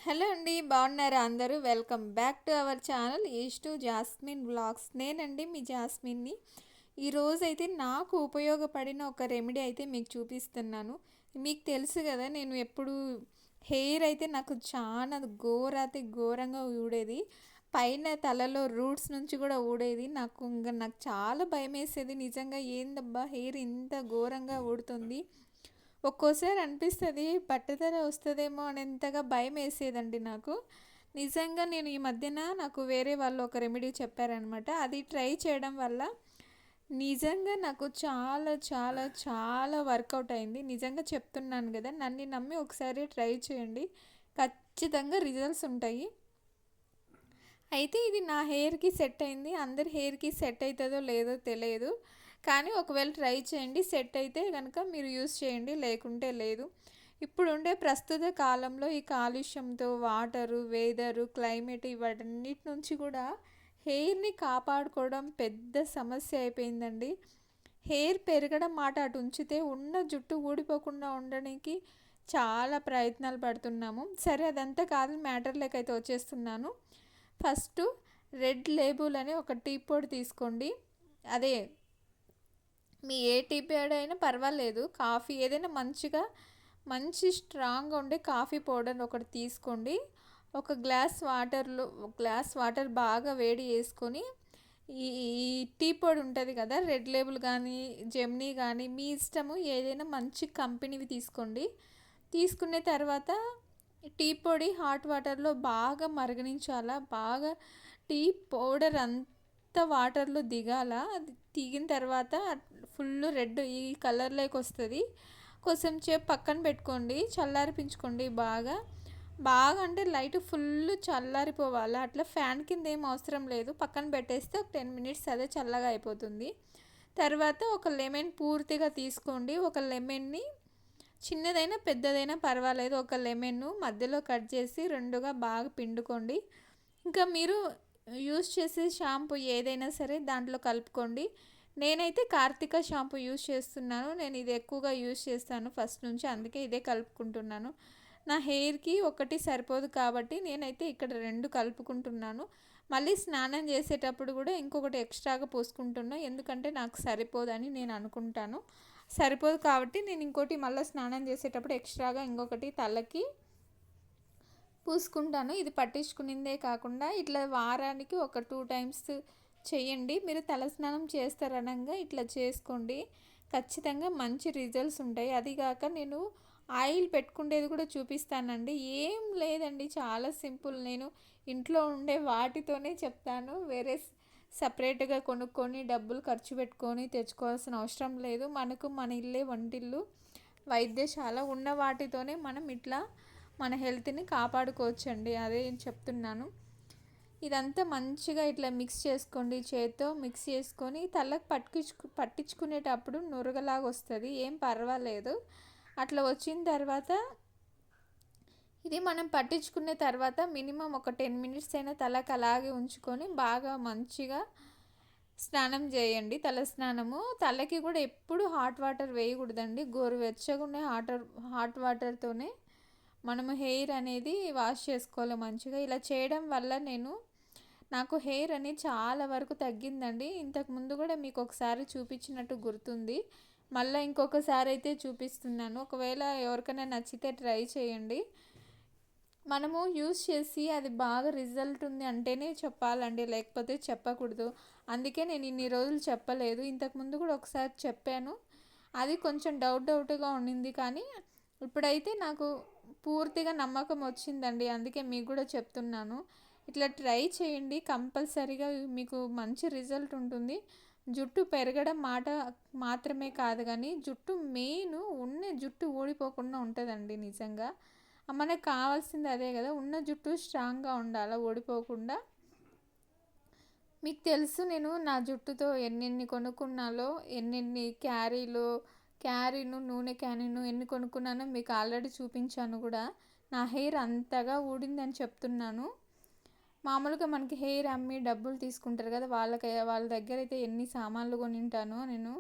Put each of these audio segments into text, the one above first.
Hello అండి, బాగున్నారా అందరూ? Welcome back to our channel east jasmine vlogs. నేనండి మీ జాస్మిన్ని. ఈరోజైతే నాకు ఉపయోగపడిన ఒక రెమెడీ అయితే మీకు చూపిస్తున్నాను. మీకు తెలుసు కదా, నేను ఎప్పుడు హెయిర్ అయితే నాకు చాలా ఘోరంగా ఊడేది. పైన తలలో రూట్స్ నుంచి కూడా ఊడేది. నాకు చాలా భయం వేసేది. నిజంగా ఏందబ్బా హెయిర్ ఇంత ఘోరంగా ఊడుతుంది. ఒక్కోసారి అనిపిస్తుంది పట్టుదల వస్తుందేమో అనేంతగా భయం వేసేదండి నాకు. నిజంగా నేను ఈ మధ్యన నాకు వేరే వాళ్ళు ఒక రెమెడీ చెప్పారనమాట. అది ట్రై చేయడం వల్ల నిజంగా నాకు చాలా చాలా చాలా వర్కౌట్ అయింది. నిజంగా చెప్తున్నాను కదా, నన్ను నమ్మి ఒకసారి ట్రై చేయండి, ఖచ్చితంగా రిజల్ట్స్ ఉంటాయి. అయితే ఇది నా హెయిర్కి సెట్ అయింది. అందరి హెయిర్కి సెట్ అవుతుందో లేదో తెలియదు, కానీ ఒకవేళ ట్రై చేయండి. సెట్ అయితే కనుక మీరు యూస్ చేయండి, లేకుంటే లేదు. ఇప్పుడు ఉండే ప్రస్తుత కాలంలో ఈ కాలుష్యంతో వాటరు, వెదరు, క్లైమేట్ ఇవన్నిటి నుంచి కూడా హెయిర్ని కాపాడుకోవడం పెద్ద సమస్య అయిపోయిందండి. హెయిర్ పెరగడం మాట అటు ఉంచితే ఉన్న జుట్టు ఊడిపోకుండా ఉండడానికి చాలా ప్రయత్నాలు పడుతున్నాము. సరే, అదంతా కాదు, మ్యాటర్లోకి అయితే వచ్చేస్తున్నాను. ఫస్ట్ రెడ్ లేబుల్ అని ఒక టీ పొడి తీసుకోండి. అదే మీ ఏ టీ పొడి అయినా పర్వాలేదు, కాఫీ ఏదైనా మంచి స్ట్రాంగ్గా ఉండే కాఫీ పౌడర్ ఒకటి తీసుకోండి. ఒక గ్లాస్ వాటర్ బాగా వేడి చేసుకొని ఈ ఈ టీ పొడి ఉంటుంది కదా, రెడ్ లేబుల్ కానీ జెమినీ కానీ మీ ఇష్టము, ఏదైనా మంచి కంపెనీవి తీసుకోండి. తీసుకున్న తర్వాత టీ పొడి హాట్ వాటర్లో బాగా మరగనించాలా. బాగా టీ పౌడర్ అంత వాటర్లో దిగాల. అది దిగిన తర్వాత ఫుల్ రెడ్ ఈ కలర్లోకి వస్తుంది. కొంచెం సేపు పక్కన పెట్టుకోండి, చల్లారిపించుకోండి. బాగా బాగా అంటే లైట్ ఫుల్ చల్లారిపోవాలి. అట్లా ఫ్యాన్ కింద ఏం అవసరం లేదు, పక్కన పెట్టేస్తే ఒక 10 మినిట్స్ అదే చల్లగా అయిపోతుంది. తర్వాత ఒక లెమన్ పూర్తిగా తీసుకోండి. ఒక లెమన్ని చిన్నదైనా పెద్దదైనా పర్వాలేదు, ఒక లెమన్ను మధ్యలో కట్ చేసి రెండుగా బాగా పిండుకోండి. ఇంకా మీరు యూస్ చేసే షాంపూ ఏదైనా సరే దాంట్లో కలుపుకోండి. నేనైతే కార్తిక షాంపూ యూస్ చేస్తున్నాను. నేను ఇది ఎక్కువగా యూస్ చేస్తాను ఫస్ట్ నుంచి, అందుకే ఇదే కలుపుకుంటున్నాను. నా హెయిర్కి ఒకటి సరిపోదు కాబట్టి నేనైతే ఇక్కడ రెండు కలుపుకుంటున్నాను. మళ్ళీ స్నానం చేసేటప్పుడు కూడా ఇంకొకటి ఎక్స్ట్రాగా పోసుకుంటున్నాను, ఎందుకంటే నాకు సరిపోదని నేను అనుకుంటాను. సరిపోదు కాబట్టి నేను ఇంకోటి మళ్ళీ స్నానం చేసేటప్పుడు ఎక్స్ట్రాగా ఇంకొకటి తలకి పూసుకుంటాను. ఇది పట్టించుకునిందే కాకుండా ఇట్లా వారానికి ఒక 2 టైమ్స్ చేయండి. మీరు తలస్నానం చేస్తారనగా ఇట్లా చేసుకోండి, ఖచ్చితంగా మంచి రిజల్ట్స్ ఉంటాయి. అదిగాక నేను ఆయిల్ పెట్టుకునేది కూడా చూపిస్తానండి. ఏం లేదండి, చాలా సింపుల్. నేను ఇంట్లో ఉండే వాటితోనే చెప్తాను. వేరే సపరేట్గా కొనుక్కొని డబ్బులు ఖర్చు పెట్టుకొని తెచ్చుకోవాల్సిన అవసరం లేదు. మనకు మన ఇల్లే వంటిల్లు, వైద్యశాల ఉన్న వాటితోనే మనం ఇట్లా మన హెల్త్ని కాపాడుకోవచ్చండి. అదే చెప్తున్నాను. ఇదంతా మంచిగా ఇట్లా మిక్స్ చేసుకోండి. చేత్తో మిక్స్ చేసుకొని తలకు పట్టించుకునేటప్పుడు నురగలాగా వస్తుంది, ఏం పర్వాలేదు. అట్లా వచ్చిన తర్వాత ఇది మనం పట్టించుకున్న తర్వాత మినిమం ఒక 10 మినిట్స్ అయినా తలకు అలాగే ఉంచుకొని బాగా మంచిగా స్నానం చేయండి. తల స్నానము తలకి కూడా ఎప్పుడు హాట్ వాటర్ వేయకూడదండి, గోరువెచ్చగా ఉండే హాట్ వాటర్తోనే మనము హెయిర్ అనేది వాష్ చేసుకోవాలి మంచిగా. ఇలా చేయడం వల్ల నాకు హెయిర్ అనేది చాలా వరకు తగ్గిందండి. ఇంతకుముందు కూడా మీకు ఒకసారి చూపించినట్టు గుర్తుంది, మళ్ళీ ఇంకొకసారి అయితే చూపిస్తున్నాను. ఒకవేళ ఎవరికైనా నచ్చితే ట్రై చేయండి. మనము యూస్ చేసి అది బాగా రిజల్ట్ ఉంది అంటేనే చెప్పాలండి, లేకపోతే చెప్పకూడదు. అందుకే నేను ఇన్ని రోజులు చెప్పలేదు. ఇంతకుముందు కూడా ఒకసారి చెప్పాను, అది కొంచెం డౌట్గా ఉండింది. కానీ ఇప్పుడైతే నాకు పూర్తిగా నమ్మకం వచ్చిందండి, అందుకే మీకు కూడా చెప్తున్నాను. ఇట్లా ట్రై చేయండి, కంపల్సరీగా మీకు మంచి రిజల్ట్ ఉంటుంది. జుట్టు పెరగడం మాత్రమే కాదు, కానీ జుట్టు మెయిన్ ఉన్న జుట్టు ఊడిపోకుండా ఉంటుందండి. నిజంగా మనకు కావాల్సింది అదే కదా, ఉన్న జుట్టు స్ట్రాంగ్గా ఉండాలి, ఓడిపోకుండా. మీకు తెలుసు నేను నా జుట్టుతో ఎన్నెన్ని కొనుక్కున్నాలో, ఎన్నెన్ని నూనె క్యారీను ఎన్ని కొనుక్కున్నానో మీకు ఆల్రెడీ చూపించాను కూడా. నా హెయిర్ అంతగా ఊడిందని చెప్తున్నాను. మామూలుగా మనకి హెయిర్ అమ్మి డబ్బులు తీసుకుంటారు కదా, వాళ్ళ దగ్గర అయితే ఎన్ని సామాన్లు కొనింటానో నేను.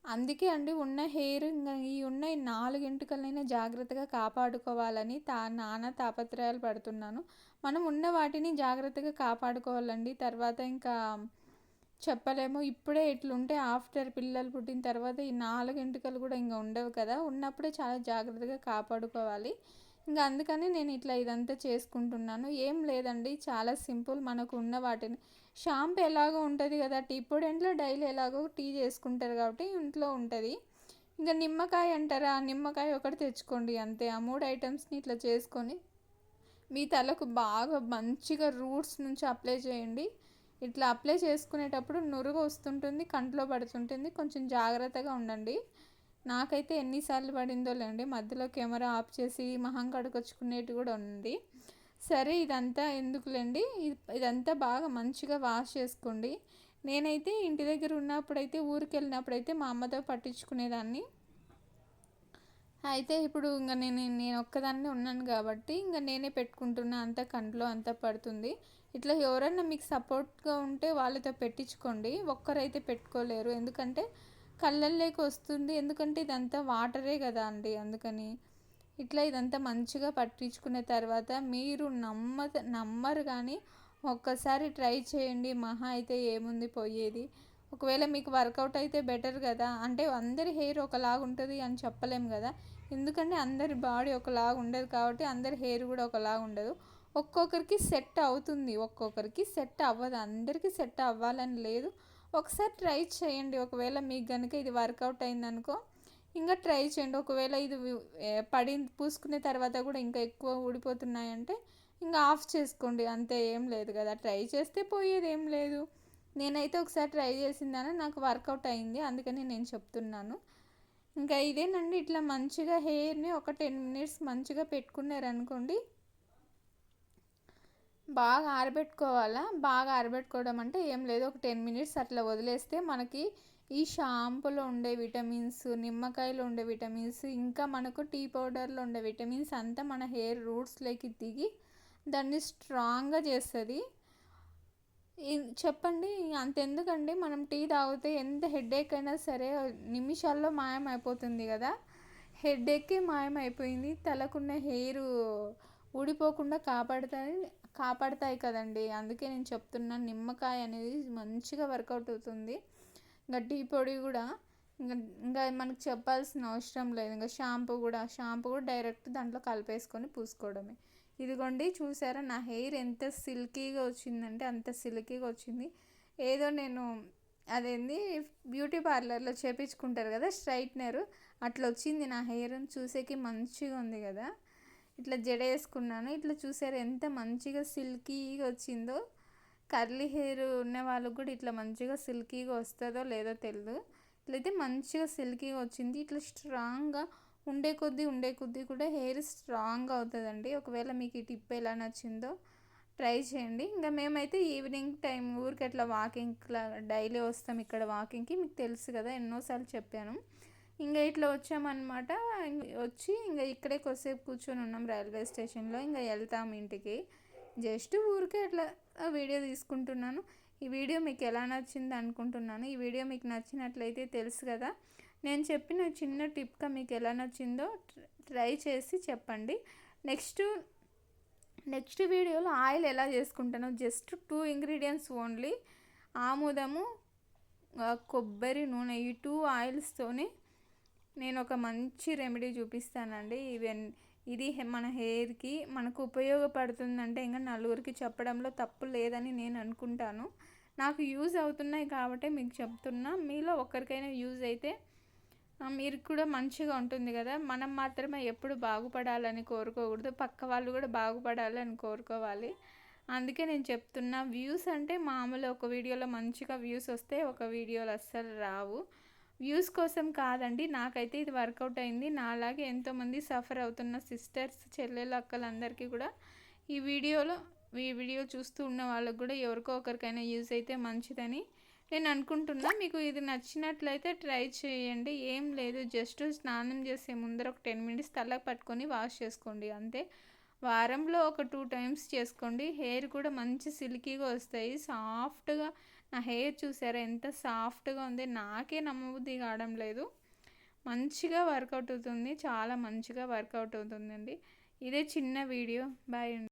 అందుకే అండి ఉన్న హెయిర్ ఇంగ ఈ ఉన్న ఈ 4 ఎంటుకలనైనా జాగ్రత్తగా కాపాడుకోవాలని నానా తాపత్రయాలు పడుతున్నాను. మనం ఉన్న వాటిని జాగ్రత్తగా కాపాడుకోవాలండి. తర్వాత ఇంకా చెప్పలేము. ఇప్పుడే ఇట్లుంటే ఆఫ్టర్ పిల్లలు పుట్టిన తర్వాత ఈ 4 ఎంటుకలు కూడా ఇంక ఉండవు కదా! ఉన్నప్పుడే చాలా జాగ్రత్తగా కాపాడుకోవాలి. ఇంక అందుకని నేను ఇట్లా ఇదంతా చేసుకుంటున్నాను. ఏం లేదండి, చాలా సింపుల్. మనకు ఉన్న వాటిని షాంపూ ఎలాగో ఉంటది కదా! టీ పొడి ఇంట్లో డైలీ ఎలాగో టీ చేసుకుంటారు కాబట్టి ఇంట్లో ఉంటది. ఇంక నిమ్మకాయ అంటారా? నిమ్మకాయ ఒకటి తెచ్చుకోండి అంతే. ఆ 3 ఐటెమ్స్‌ని ఇట్లా చేసుకొని మీ తలకు బాగా మంచిగా రూట్స్ నుంచి అప్లై చేయండి. ఇట్లా అప్లై చేసుకునేటప్పుడు నురుగు వస్తుంటుంది, కంట్లో పడుతుంటుంది. కొంచెం జాగ్రత్తగా ఉండండి. నాకైతే ఎన్నిసార్లు పడిందో లేండి. మధ్యలో కెమెరా ఆఫ్ చేసి మొహం కడుకొచ్చుకునేటి కూడా ఉంది. సరే ఇదంతా ఎందుకులేండి, ఇదంతా బాగా మంచిగా వాష్ చేసుకోండి. నేనైతే ఇంటి దగ్గర ఉన్నప్పుడైతే, ఊరికి వెళ్ళినప్పుడైతే మా అమ్మతో పట్టించుకునేదాన్ని. అయితే ఇప్పుడు ఇంక నేను ఒక్కదాన్నే ఉన్నాను కాబట్టి ఇంక నేనే పెట్టుకుంటున్నా. అంత కంట్లో అంతా పడుతుంది. ఇట్లా ఎవరన్నా మీకు సపోర్ట్గా ఉంటే వాళ్ళతో పెట్టించుకోండి. ఒక్కరైతే పెట్టుకోలేరు, ఎందుకంటే కళ్ళల్లోకి వస్తుంది. ఎందుకంటే ఇదంతా వాటరే కదా అండి, అందుకని ఇట్లా ఇదంతా మంచిగా పట్టించుకున్న తర్వాత మీరు నమ్మరు కానీ ఒక్కసారి ట్రై చేయండి. మహా అయితే ఏముంది పోయేది. ఒకవేళ మీకు వర్కౌట్ అయితే బెటర్ కదా. అంటే అందరి హెయిర్ ఒకలాగా ఉంటుంది అని చెప్పలేము కదా, ఎందుకంటే అందరి బాడీ ఒకలాగా ఉండదు కాబట్టి అందరి హెయిర్ కూడా ఒకలాగా ఉండదు. ఒక్కొక్కరికి సెట్ అవుతుంది, ఒక్కొక్కరికి సెట్ అవ్వదు. అందరికీ సెట్ అవ్వాలని లేదు. ఒకసారి ట్రై చేయండి. ఒకవేళ మీకు కనుక ఇది వర్కౌట్ అయిందనుకో ఇంకా ట్రై చేయండి. ఒకవేళ ఇది పూసుకునే తర్వాత కూడా ఇంకా ఎక్కువ ఊడిపోతున్నాయంటే ఇంకా ఆఫ్ చేసుకోండి అంతే. ఏం లేదు కదా, ట్రై చేస్తే పోయేది ఏం లేదు. నేనైతే ఒకసారి ట్రై చేసిందాను, నాకు వర్కౌట్ అయింది, అందుకని నేను చెప్తున్నాను. ఇంకా ఇదేనండి, ఇట్లా మంచిగా హెయిర్ని ఒక 10 మినిట్స్ మంచిగా పెట్టుకున్నారనుకోండి. బాగా ఆరబెట్టుకోవాలా. బాగా ఆరబెట్టుకోవడం అంటే ఏం లేదు, ఒక 10 మినిట్స్ అట్లా వదిలేస్తే మనకి ఈ షాంపూలో ఉండే విటమిన్స్, నిమ్మకాయలో ఉండే విటమిన్స్, ఇంకా మనకు టీ పౌడర్లో ఉండే విటమిన్స్ అంతా మన హెయిర్ రూట్స్లోకి దిగి దాన్ని స్ట్రాంగ్గా చేస్తుంది. చెప్పండి అంతెందుకండి, మనం టీ తాగితే ఎంత హెడేక్ అయినా సరే నిమిషాల్లో మాయమైపోతుంది కదా. హెడేక్కే మాయమైపోయింది. తలకున్న హెయిర్ ఊడిపోకుండా కాపాడుతాయి కదండి. అందుకే నేను చెప్తున్నాను, నిమ్మకాయ అనేది మంచిగా వర్కౌట్ అవుతుంది. ఇంకా టీ పొడి కూడా ఇంకా మనకు చెప్పాల్సిన అవసరం లేదు. ఇంకా షాంపూ కూడా డైరెక్ట్ దాంట్లో కలిపేసుకొని పూసుకోవడమే. ఇదిగోండి చూసారా నా హెయిర్ ఎంత సిల్కీగా వచ్చిందంటే అంత సిల్కీగా వచ్చింది. ఏదో నేను అదేంది బ్యూటీ పార్లర్లో చేపించుకుంటారు కదా స్ట్రైట్నర్, అట్లా వచ్చింది నా హెయిర్. చూసేకి మంచిగా ఉంది కదా. ఇట్లా జడ వేసుకున్నాను, ఇట్లా చూసారు ఎంత మంచిగా సిల్కీగా వచ్చిందో. కర్లీ హెయిర్ ఉన్న వాళ్ళకు కూడా ఇట్లా మంచిగా సిల్కీగా వస్తుందో లేదో తెలియదు. ఇట్లయితే మంచిగా సిల్కీగా వచ్చింది. ఇట్లా స్ట్రాంగ్గా ఉండే కొద్దీ కూడా హెయిర్ స్ట్రాంగ్ అవుతుందండి. ఒకవేళ మీకు ఈ టిప్ ఎలా నచ్చిందో ట్రై చేయండి. ఇంకా మేమైతే ఈవినింగ్ టైం ఊరికి అట్లా వాకింగ్లా డైలీ వస్తాం ఇక్కడ వాకింగ్కి, మీకు తెలుసు కదా, ఎన్నోసార్లు చెప్పాను. ఇంకా ఇట్లా వచ్చామన్నమాట. వచ్చి ఇంకా ఇక్కడే కొద్దిసేపు కూర్చొని ఉన్నాం రైల్వే స్టేషన్లో. ఇంకా వెళ్తాం ఇంటికి. జస్ట్ ఊరికే అట్లా వీడియో తీసుకుంటున్నాను. ఈ వీడియో మీకు ఎలా నచ్చింది అనుకుంటున్నాను. ఈ వీడియో మీకు నచ్చినట్లయితే తెలుసు కదా, నేను చెప్పిన చిన్న టిప్గా మీకు ఎలా నచ్చిందో ట్రై చేసి చెప్పండి. నెక్స్ట్ వీడియోలో ఆయిల్ ఎలా చేసుకుంటానో, జస్ట్ 2 ఇంగ్రీడియంట్స్ ఓన్లీ, ఆముదము, కొబ్బరి నూనె, ఈ 2 ఆయిల్స్తోనే నేను ఒక మంచి రెమెడీ చూపిస్తానండి. ఇది మన హెయిర్కి మనకు ఉపయోగపడుతుందంటే ఇంకా నలుగురికి చెప్పడంలో తప్పు లేదని నేను అనుకుంటాను. నాకు యూజ్ అవుతున్నాయి కాబట్టి మీకు చెప్తున్నా. మీలో ఒకరికైనా యూజ్ అయితే మీరు కూడా మంచిగా ఉంటుంది కదా. మనం మాత్రమే ఎప్పుడు బాగుపడాలని కోరుకోకూడదు, పక్క వాళ్ళు కూడా బాగుపడాలని కోరుకోవాలి. అందుకే నేను చెప్తున్నా. వ్యూస్ అంటే మామూలు ఒక వీడియోలో మంచిగా వ్యూస్ వస్తే ఒక వీడియోలో అస్సలు రావు. వ్యూస్ కోసం కాదండి, నాకైతే ఇది వర్కౌట్ అయింది. నాలాగే ఎంతోమంది సఫర్ అవుతున్న సిస్టర్స్, చెల్లెలు, అక్కలందరికీ కూడా ఈ వీడియో చూస్తూ ఉన్న వాళ్ళకు కూడా ఎవరికో ఒకరికైనా యూజ్ అయితే మంచిదని నేను అనుకుంటున్నా. మీకు ఇది నచ్చినట్లయితే ట్రై చేయండి. ఏం లేదు, జస్ట్ స్నానం చేసే ముందర ఒక 10 మినిట్స్ తలకు పట్టుకొని వాష్ చేసుకోండి అంతే. వారంలో ఒక 2 టైమ్స్ చేసుకోండి. హెయిర్ కూడా మంచి సిల్కీగా వస్తాయి, సాఫ్ట్గా నా హెయిర్ చూసారా ఎంత సాఫ్ట్గా ఉంది, నాకే నమ్మబుద్ధి కావడం లేదు. మంచిగా వర్కౌట్ అవుతుంది, చాలా మంచిగా వర్కౌట్ అవుతుందండి. ఇదే చిన్న వీడియో. బాయ్ అండి.